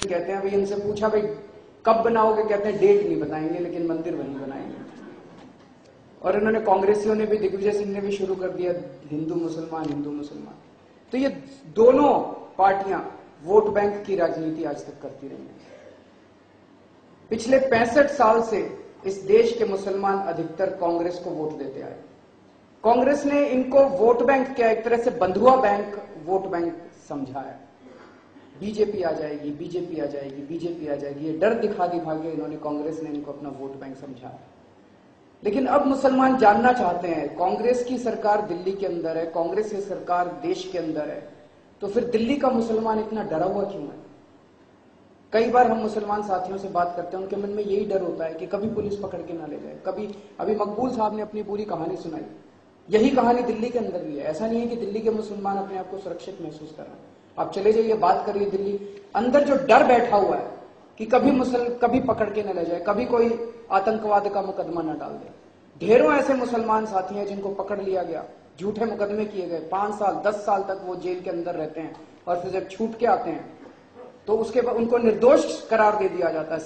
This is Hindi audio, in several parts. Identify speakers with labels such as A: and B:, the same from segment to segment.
A: कहते हैं भाई, इनसे पूछा भाई कब बनाओगे, कहते हैं डेट नहीं बताएंगे लेकिन मंदिर वहीं बनाएंगे। और इन्होंने कांग्रेसियों ने भी, दिग्विजय सिंह ने भी शुरू कर दिया हिंदू मुसलमान हिंदू मुसलमान। तो ये दोनों पार्टियां वोट बैंक की राजनीति आज तक करती रही हैं। पिछले 65 साल से इस देश के मुसलमान अधिकतर कांग्रेस को वोट देते आए। कांग्रेस ने इनको वोट बैंक क्या, एक तरह से बंधुआ बैंक वोट बैंक समझा है। बीजेपी आ जाएगी, बीजेपी आ जाएगी, बीजेपी आ जाएगी, ये डर दिखा दिखा के इन्होंने, कांग्रेस ने इनको अपना वोट बैंक समझा है। लेकिन अब मुसलमान जानना चाहते हैं, कांग्रेस की सरकार दिल्ली के अंदर है, कांग्रेस की सरकार देश के अंदर है, तो फिर दिल्ली का मुसलमान इतना डरा हुआ क्यों है? कई बार हम मुसलमान साथियों से बात करते हैं, उनके मन में यही डर होता है कि कभी पुलिस पकड़ के ना ले जाए। कभी, अभी मकबूल साहब ने अपनी पूरी कहानी सुनाई, यही कहानी दिल्ली के अंदर भी है। ऐसा नहीं है कि दिल्ली के मुसलमान अपने आप को सुरक्षित महसूस कर रहे हैं। आप चले जाइए, बात करिए, दिल्ली अंदर जो डर बैठा हुआ है कि कभी पकड़ के न ले जाए, कभी कोई आतंकवाद का मुकदमा न डाल दे। ढेरों ऐसे मुसलमान साथी हैं जिनको पकड़ लिया गया, झूठे मुकदमे किए गए, 5 साल 10 साल तक वो जेल के अंदर रहते हैं, और फिर जब छूट के आते हैं तो उसके बाद उनको निर्दोष करार दे दिया जाता है।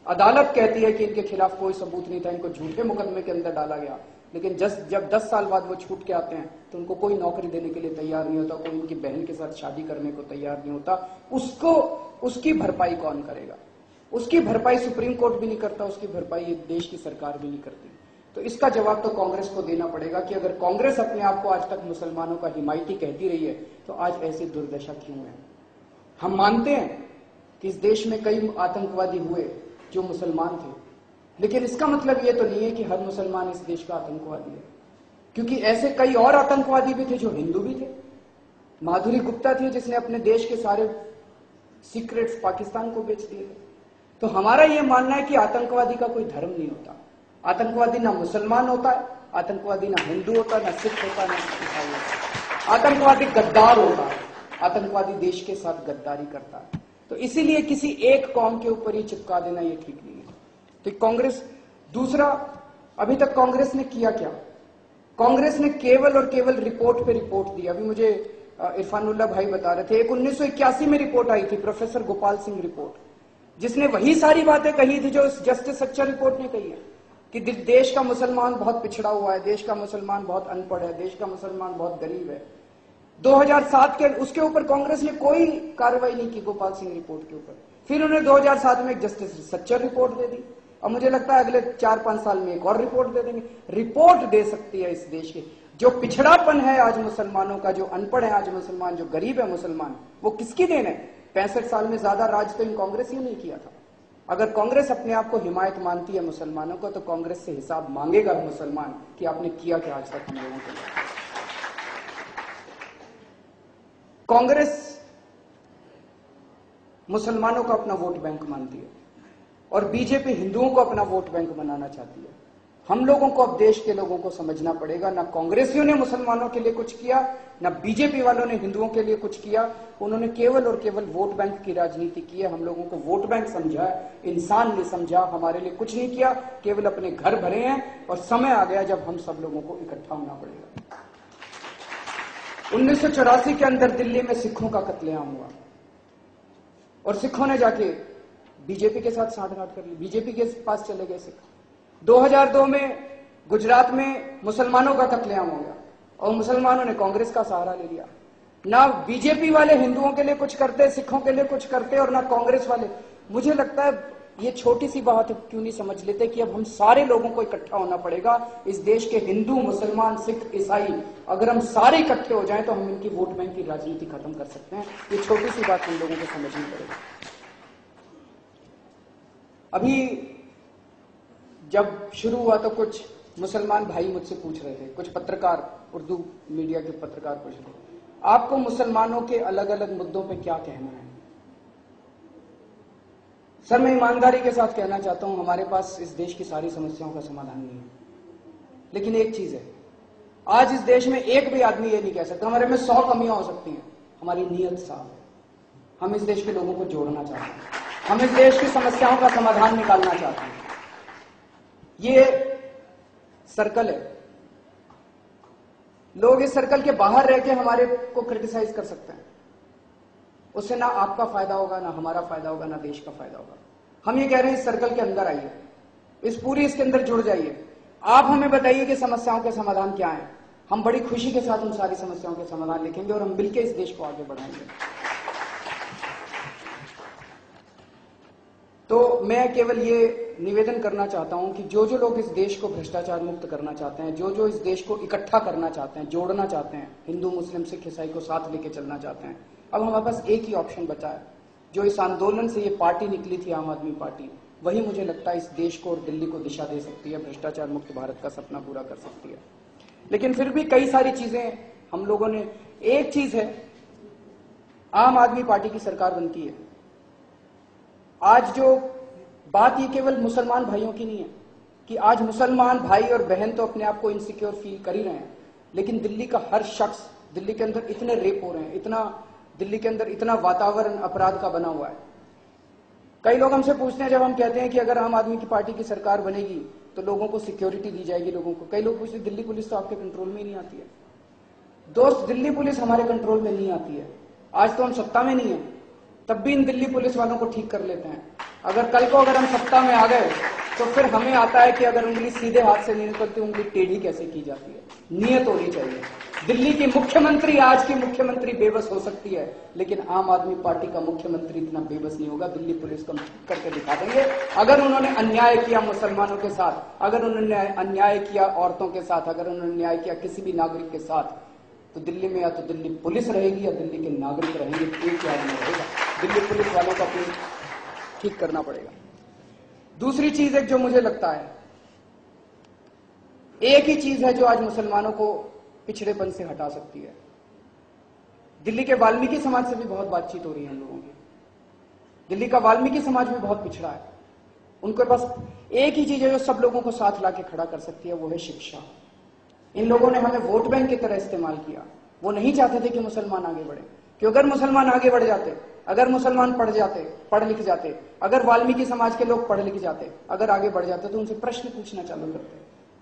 A: अदालत कहती है कि इनके खिलाफ कोई सबूत नहीं था, इनको झूठे मुकदमे के अंदर डाला गया। लेकिन जब 10 साल बाद वो छूट के आते हैं तो उनको कोई नौकरी देने के लिए तैयार नहीं होता, कोई उनकी बहन के साथ शादी करने को तैयार नहीं होता। उसकी भरपाई कौन करेगा? उसकी भरपाई सुप्रीम कोर्ट भी नहीं करता, उसकी भरपाई देश की सरकार भी नहीं करती। तो इसका जवाब तो कांग्रेस को देना पड़ेगा कि अगर कांग्रेस अपने आप को आज तक मुसलमानों का हिमायती कहती रही है तो आज ऐसी दुर्दशा क्यों है? हम मानते हैं कि इस देश में कई आतंकवादी हुए जो मुसलमान थे, लेकिन इसका मतलब यह तो नहीं है कि हर मुसलमान इस देश का आतंकवादी है, क्योंकि ऐसे कई और आतंकवादी भी थे जो हिंदू भी थे। माधुरी गुप्ता थी जिसने अपने देश के सारे सीक्रेट्स पाकिस्तान को बेच दिए थे। तो हमारा यह मानना है कि आतंकवादी का कोई धर्म नहीं होता। आतंकवादी ना मुसलमान होता है, आतंकवादी ना हिंदू होता, ना सिख होता, ना ईसाई होता। आतंकवादी गद्दार होता है, आतंकवादी देश के साथ गद्दारी करता है। तो इसीलिए किसी एक कौम के ऊपर ही चिपका देना ये ठीक नहीं है। तो कांग्रेस, दूसरा, अभी तक कांग्रेस ने किया क्या? कांग्रेस ने केवल और केवल रिपोर्ट पे रिपोर्ट दी। अभी मुझे इरफानुल्लाह भाई बता रहे थे, एक 1981 में रिपोर्ट आई थी, प्रोफेसर गोपाल सिंह रिपोर्ट, जिसने वही सारी बातें कही थी जो जस्टिस सच्चर रिपोर्ट ने कही है कि देश का मुसलमान बहुत पिछड़ा हुआ है, देश का मुसलमान बहुत अनपढ़ है, देश का मुसलमान बहुत गरीब है। 2007 के उसके ऊपर कांग्रेस ने कोई कार्रवाई नहीं की, गोपाल सिंह रिपोर्ट के ऊपर। फिर उन्होंने 2007 में एक जस्टिस सच्चर रिपोर्ट दे दी, और मुझे लगता है अगले 4-5 साल में एक और रिपोर्ट दे देंगे। रिपोर्ट दे सकती है इस देश के जो पिछड़ापन है आज मुसलमानों का, जो अनपढ़ है आज मुसलमान, जो गरीब है मुसलमान, वो किसकी देन है? 65 साल में ज्यादा राज तो इन कांग्रेस ही नहीं किया था। अगर कांग्रेस अपने आप को हिमायत मानती है मुसलमानों को, तो कांग्रेस से हिसाब मांगेगा मुसलमान कि आपने किया क्या आज तक हम लोगों के लिए। कांग्रेस मुसलमानों को अपना वोट बैंक मानती है और बीजेपी हिंदुओं को अपना वोट बैंक बनाना चाहती है। हम लोगों को अब देश के लोगों को समझना पड़ेगा, ना कांग्रेसियों ने मुसलमानों के लिए कुछ किया, ना बीजेपी वालों ने हिंदुओं के लिए कुछ किया। उन्होंने केवल और केवल वोट बैंक की राजनीति की है। हम लोगों को वोट बैंक समझा, इंसान ने समझा, हमारे लिए कुछ नहीं किया, केवल अपने घर भरे हैं। और समय आ गया जब हम सब लोगों को इकट्ठा होना पड़ेगा। 1984 के अंदर दिल्ली में सिखों का कत्लेआम हुआ और सिखों ने जाके बीजेपी के साथ साठगांठ कर ली, बीजेपी के पास चले गए सिख। 2002 में गुजरात में मुसलमानों का कत्लेआम हो गया और मुसलमानों ने कांग्रेस का सहारा ले लिया। ना बीजेपी वाले हिंदुओं के लिए कुछ करते, सिखों के लिए कुछ करते, और ना कांग्रेस वाले। मुझे लगता है ये छोटी सी बात क्यों नहीं समझ लेते कि अब हम सारे लोगों को इकट्ठा होना पड़ेगा। इस देश के हिंदू, मुसलमान, सिख, ईसाई, अगर हम सारे इकट्ठे हो जाएं तो हम इनकी वोट बैंक की राजनीति खत्म कर सकते हैं। ये छोटी सी बात हम लोगों को समझनी पड़ेगी। अभी जब शुरू हुआ तो कुछ मुसलमान भाई मुझसे पूछ रहे थे, कुछ पत्रकार, उर्दू मीडिया के पत्रकार पूछ रहे थे, आपको मुसलमानों के अलग अलग मुद्दों पे क्या कहना है? सर, मैं ईमानदारी के साथ कहना चाहता हूं, हमारे पास इस देश की सारी समस्याओं का समाधान नहीं है। लेकिन एक चीज है, आज इस देश में एक भी आदमी ये नहीं कह सकता हमारे में 100 कमियां हो सकती हैं, हमारी नीयत साफ है। हम इस देश के लोगों को जोड़ना चाहते हैं, हम इस देश की समस्याओं का समाधान निकालना चाहते हैं। ये सर्कल है, लोग इस सर्कल के बाहर रह के हमारे को क्रिटिसाइज कर सकते हैं, उससे ना आपका फायदा होगा, ना हमारा फायदा होगा, ना देश का फायदा होगा। हम ये कह रहे हैं इस सर्कल के अंदर आइए, इसके अंदर जुड़ जाइए। आप हमें बताइए कि समस्याओं के समाधान क्या है। हम बड़ी खुशी के साथ उन सारी समस्याओं के समाधान लिखेंगे और हम मिलकर इस देश को आगे बढ़ाएंगे। तो मैं केवल ये निवेदन करना चाहता हूं कि जो जो लोग इस देश को भ्रष्टाचार मुक्त करना चाहते हैं, जो जो इस देश को इकट्ठा करना चाहते हैं, जोड़ना चाहते हैं, हिंदू मुस्लिम सिख ईसाई को साथ लेके चलना चाहते हैं, अब हमारे पास एक ही ऑप्शन बचा है। जो इस आंदोलन से ये पार्टी निकली थी, आम आदमी पार्टी, वही मुझे लगता है इस देश को और दिल्ली को दिशा दे सकती है, भ्रष्टाचार मुक्त भारत का सपना पूरा कर सकती है। लेकिन फिर भी कई सारी चीजें हम लोगों ने, एक चीज है, आम आदमी पार्टी की सरकार बनती है। आज जो बात ये केवल मुसलमान भाइयों की नहीं है कि आज मुसलमान भाई और बहन तो अपने आप को इनसिक्योर फील कर ही रहे हैं, लेकिन दिल्ली का हर शख्स, दिल्ली के अंदर इतने रेप हो रहे हैं, दिल्ली के अंदर इतना वातावरण अपराध का बना हुआ है। कई लोग हमसे पूछते हैं, जब हम कहते हैं कि अगर आम आदमी की पार्टी की सरकार बनेगी तो लोगों को सिक्योरिटी दी जाएगी, लोगों को, कई लोग पूछते हैं दिल्ली पुलिस तो आपके कंट्रोल में ही नहीं आती है। दोस्त, दिल्ली पुलिस हमारे कंट्रोल में नहीं आती है। आज तो हम सत्ता में नहीं है, तब भी इन दिल्ली पुलिस वालों को ठीक कर लेते हैं। अगर कल को अगर हम सत्ता में आ गए तो फिर हमें आता है कि अगर उंगली सीधे हाथ से नहीं निकलती, उंगली टेढ़ी कैसे की जाती है। नियत होनी चाहिए। दिल्ली की मुख्यमंत्री, आज की मुख्यमंत्री बेबस हो सकती है, लेकिन आम आदमी पार्टी का मुख्यमंत्री इतना बेबस नहीं होगा। दिल्ली पुलिस को करके दिखा देंगे। अगर उन्होंने अन्याय किया मुसलमानों के साथ, अगर उन्होंने अन्याय किया औरतों के साथ, अगर उन्होंने अन्याय किया किसी भी नागरिक के साथ, तो दिल्ली में या तो दिल्ली पुलिस रहेगी या दिल्ली के नागरिक रहेंगे, एक ही आदमी रहेगा। दिल्ली पुलिस वालों को अपनी ठीक करना पड़ेगा। दूसरी चीज एक जो मुझे लगता है, एक ही चीज है जो आज मुसलमानों को पिछड़ेपन से हटा सकती है। दिल्ली के वाल्मीकि समाज से भी बहुत बातचीत हो रही है हम लोगों की। दिल्ली का वाल्मीकि समाज भी बहुत पिछड़ा है। उनके पास एक ही चीज है जो सब लोगों को साथ लाके खड़ा कर सकती है, वो है शिक्षा। इन लोगों ने हमें वोट बैंक की तरह इस्तेमाल किया। वो नहीं चाहते थे कि मुसलमान आगे बढ़े, क्योंकि अगर मुसलमान आगे बढ़ जाते, अगर मुसलमान पढ़ लिख जाते, अगर वाल्मीकि समाज के लोग पढ़ लिख जाते, अगर आगे बढ़ जाते, तो उनसे प्रश्न पूछना चालू करते,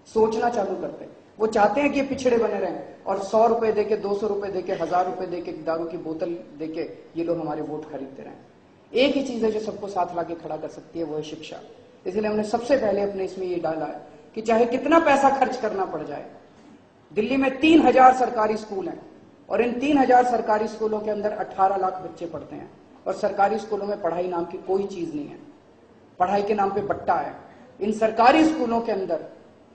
A: सोचना चालू करते। वो चाहते हैं कि पिछड़े बने रहें और 100 रुपए देके, 200 रुपए देके, 1000 रुपए देके, दारू की बोतल देके ये लोग हमारे वोट खरीदते रहें। एक ही चीज है जो सबको साथ लाके खड़ा कर सकती है, वो है शिक्षा। इसलिए हमने सबसे पहले अपने इसमें ये डाला है कि चाहे कितना पैसा खर्च करना पड़ जाए, दिल्ली में 3000 सरकारी स्कूल हैं और इन 3000 सरकारी स्कूलों के अंदर 18 लाख बच्चे पढ़ते हैं और सरकारी स्कूलों में पढ़ाई नाम की कोई चीज नहीं है। पढ़ाई के नाम पे बट्टा है। इन सरकारी स्कूलों के अंदर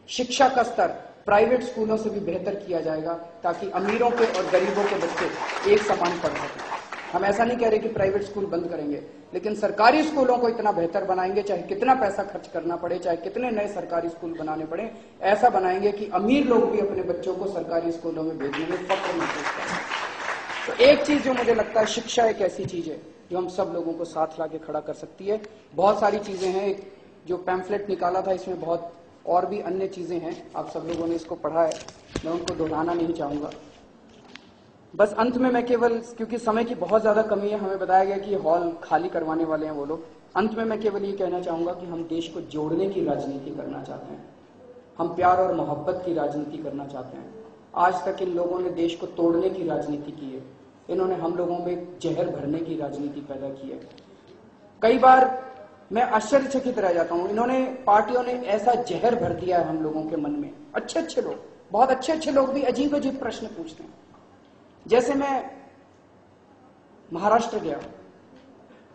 A: शिक्षा का स्तर प्राइवेट स्कूलों से भी बेहतर किया जाएगा, ताकि अमीरों के और गरीबों के बच्चे एक समान पढ़ सकें। हम ऐसा नहीं कह रहे कि प्राइवेट स्कूल बंद करेंगे, लेकिन सरकारी स्कूलों को इतना बेहतर बनाएंगे, चाहे कितना पैसा खर्च करना पड़े, चाहे कितने नए सरकारी स्कूल बनाने पड़े, ऐसा बनाएंगे कि अमीर लोग भी अपने बच्चों को सरकारी स्कूलों में भेजने में फख्र महसूस करें। तो एक चीज जो मुझे लगता है, शिक्षा एक ऐसी चीज है जो हम सब लोगों को साथ लाके खड़ा कर सकती है। बहुत सारी चीजें हैं, जो पैम्फलेट निकाला था इसमें बहुत और भी अन्य चीजें हैं, आप सब लोगों ने इसको पढ़ा है, मैं उनको दोहराना नहीं चाहूंगा। बस अंत में मैं केवल, क्योंकि समय की बहुत ज्यादा कमी है, हमें बताया गया कि हॉल खाली करवाने वाले हैं वो लोग, अंत में मैं केवल ये कहना चाहूंगा कि हम देश को जोड़ने की राजनीति करना चाहते हैं, हम प्यार और मोहब्बत की राजनीति करना चाहते हैं। आज तक इन लोगों ने देश को तोड़ने की राजनीति की है, इन्होंने हम लोगों में जहर भरने की राजनीति पैदा की है। कई बार मैं आश्चर्यचकित रह जाता हूं, इन्होंने, पार्टियों ने ऐसा जहर भर दिया है हम लोगों के मन में। अच्छे अच्छे लोग, बहुत अच्छे अच्छे लोग भी अजीब अजीब प्रश्न पूछते हैं। जैसे मैं महाराष्ट्र गया,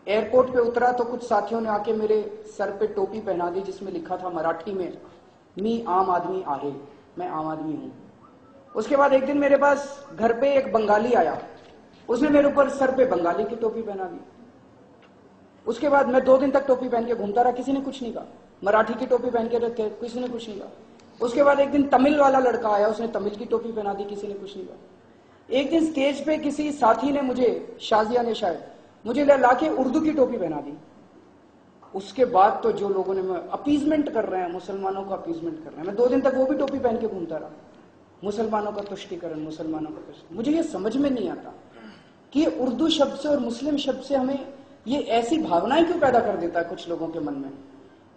A: एयरपोर्ट पे उतरा तो कुछ साथियों ने आके मेरे सर पे टोपी पहना दी जिसमें लिखा था मराठी में, मी आम आदमी आहे, मैं आम आदमी हूं। उसके बाद एक दिन मेरे पास घर पे एक बंगाली आया, उसने मेरे ऊपर सर पे बंगाली की टोपी पहना दी। उसके बाद मैं 2 दिन तक टोपी पहन के घूमता रहा, किसी ने कुछ नहीं कहा। मराठी की टोपी पहन के रखे, किसी ने कुछ नहीं कहा। उसके बाद एक दिन तमिल वाला लड़का आया, उसने तमिल की टोपी पहना दी, किसी ने कुछ नहीं कहा। एक दिन स्टेज पे किसी साथी ने मुझे, शाजिया ने शायद, मुझे लाके उर्दू की टोपी पहना दी। उसके बाद तो जो लोगों ने अपीजमेंट कर रहे हैं, मुसलमानों का अपीजमेंट कर रहे हैं, मैं 2 दिन तक वो भी टोपी पहन के घूमता रहा। मुसलमानों का तुष्टीकरण, मुसलमानों का तुष्टी। मुझे ये समझ में नहीं आता कि उर्दू शब्द से और मुस्लिम शब्द से हमें ये ऐसी भावनाएं क्यों पैदा कर देता है कुछ लोगों के मन में।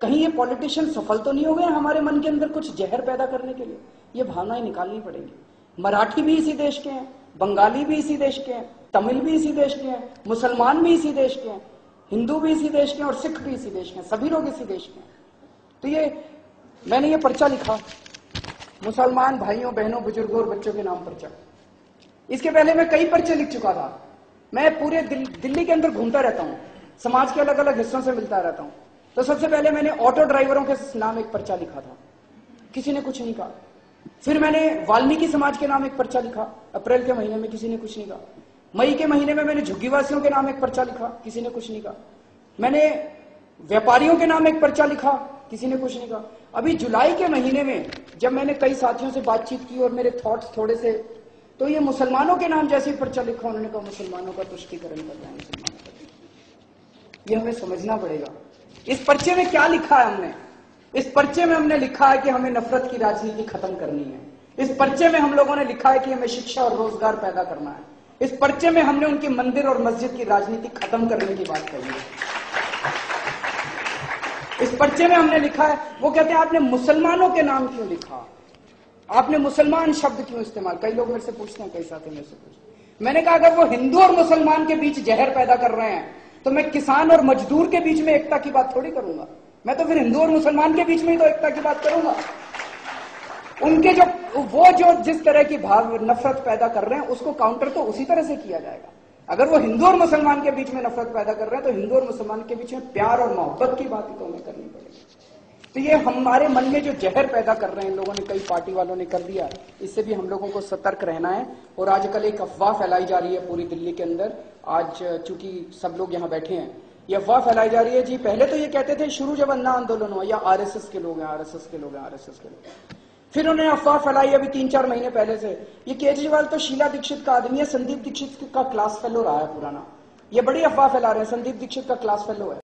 A: कहीं ये पॉलिटिशियन सफल तो नहीं हो गए हमारे मन के अंदर कुछ जहर पैदा करने के लिए? ये भावनाएं निकालनी पड़ेगी। मराठी भी इसी देश के हैं, बंगाली भी इसी देश के हैं, तमिल भी इसी देश के हैं, मुसलमान भी इसी देश के हैं, हिंदू भी इसी देश के हैं और सिख भी इसी देश के हैं, सभी लोग इसी देश के हैं। तो मैंने ये पर्चा लिखा, मुसलमान भाइयों बहनों बुजुर्गों और बच्चों के नाम पर्चा। इसके पहले मैं कई पर्चे लिख चुका था। मैं पूरे दिल्ली के अंदर घूमता रहता हूं, समाज के अलग अलग हिस्सों से मिलता रहता हूं। तो सबसे पहले मैंने ऑटो ड्राइवरों के नाम एक पर्चा लिखा था, किसी ने कुछ नहीं कहा। फिर मैंने वाल्मीकि समाज के नाम एक पर्चा लिखा, अप्रैल के महीने में, किसी ने कुछ नहीं कहा। मई के महीने में मैंने झुग्गीवासियों के नाम एक पर्चा लिखा, किसी ने कुछ नहीं कहा। मैंने व्यापारियों के नाम एक पर्चा लिखा, किसी ने कुछ नहीं कहा। अभी जुलाई के महीने में जब मैंने कई साथियों से बातचीत की और मेरे थॉट्स थोड़े से, तो ये मुसलमानों के नाम जैसे पर्चा लिखा, उन्होंने कहा मुसलमानों का तुष्टीकरण कर रहे हैं, मुसलमानों का। ये हमें समझना पड़ेगा इस पर्चे में क्या लिखा है हमने। इस पर्चे में हमने लिखा है कि हमें नफरत की राजनीति खत्म करनी है। इस पर्चे में हम लोगों ने लिखा है कि हमें शिक्षा और रोजगार पैदा करना है। इस पर्चे में हमने उनके मंदिर और मस्जिद की राजनीति खत्म करने की बात कही है। इस पर्चे में हमने लिखा है, वो कहते हैं आपने मुसलमानों के नाम क्यों लिखा, आपने मुसलमान शब्द क्यों इस्तेमाल। कई लोग मेरे से पूछते हैं, कई साथी मेरे से पूछते। मैंने कहा अगर वो हिंदू और मुसलमान के बीच जहर पैदा कर रहे हैं तो मैं किसान और मजदूर के बीच में एकता की बात थोड़ी करूंगा। मैं तो फिर हिंदू और मुसलमान के बीच में ही तो एकता की बात करूंगा। उनके जो जिस तरह की भाव नफरत पैदा कर रहे हैं उसको काउंटर तो उसी तरह से किया जाएगा। अगर वो हिंदू और मुसलमान के बीच में नफरत पैदा कर रहे हैं तो हिंदू और मुसलमान के बीच में प्यार और मोहब्बत की बात ही तो हमें करनी पड़ेगी। तो ये हमारे मन में जो जहर पैदा कर रहे हैं इन लोगों ने, कई पार्टी वालों ने कर दिया, इससे भी हम लोगों को सतर्क रहना है। और आजकल एक अफवाह फैलाई जा रही है पूरी दिल्ली के अंदर। आज चूंकि सब लोग यहाँ बैठे हैं, ये अफवाह फैलाई जा रही है जी। पहले तो ये कहते थे शुरू जब अन्ना आंदोलन हुआ, या आरएसएस के लोग हैं, आरएसएस के लोग हैं, आरएसएस के लोग। फिर उन्होंने अफवाह फैलाई अभी 3-4 महीने पहले से, ये केजरीवाल तो शीला दीक्षित का आदमी है, संदीप दीक्षित का क्लास फेलो रहा है पुराना। ये बड़ी अफवाह फैला रहे हैं, संदीप दीक्षित का क्लास फेलो है।